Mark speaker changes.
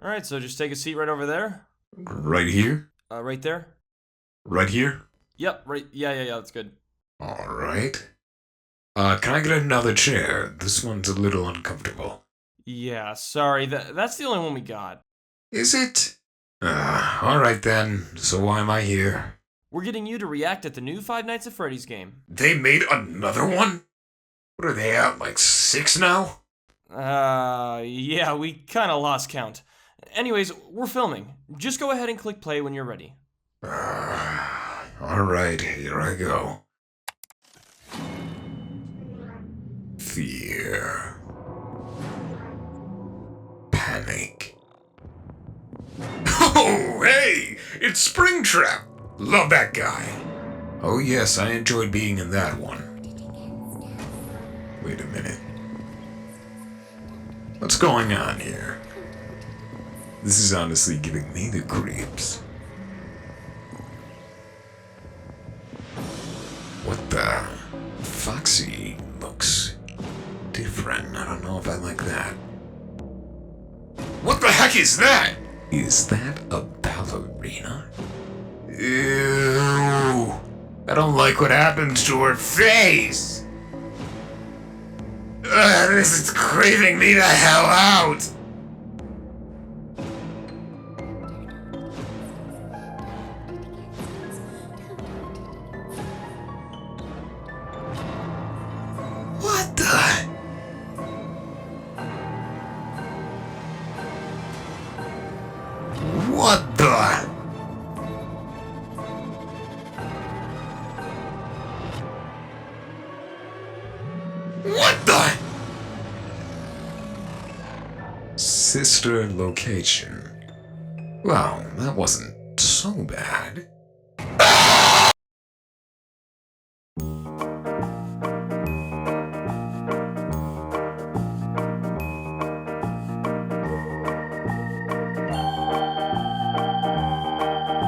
Speaker 1: Alright, so just take a seat right over there.
Speaker 2: Right here?
Speaker 1: Right there.
Speaker 2: Right here?
Speaker 1: Yep, right. Yeah, that's good.
Speaker 2: Alright. Can I get another chair? This one's a little uncomfortable.
Speaker 1: Yeah, sorry, that's the only one we got.
Speaker 2: Is it? Alright then. So why am I here?
Speaker 1: We're getting you to react at the new Five Nights at Freddy's game.
Speaker 2: They made another one? What are they at, like 6 now?
Speaker 1: Yeah, we kinda lost count. Anyways, we're filming. Just go ahead and click play when you're ready.
Speaker 2: Alright, here I go. Fear. Panic. Oh, hey! It's Springtrap! Love that guy. Oh yes, I enjoyed being in that one. Wait a minute. What's going on here? This is honestly giving me the creeps. What the? Foxy looks different. I don't know if I like that. What the heck is that? Is that a ballerina? Ew. I don't like what happens to her face. This is craving me the hell out. What the? What the? What the? Sister location. Well, that wasn't so bad.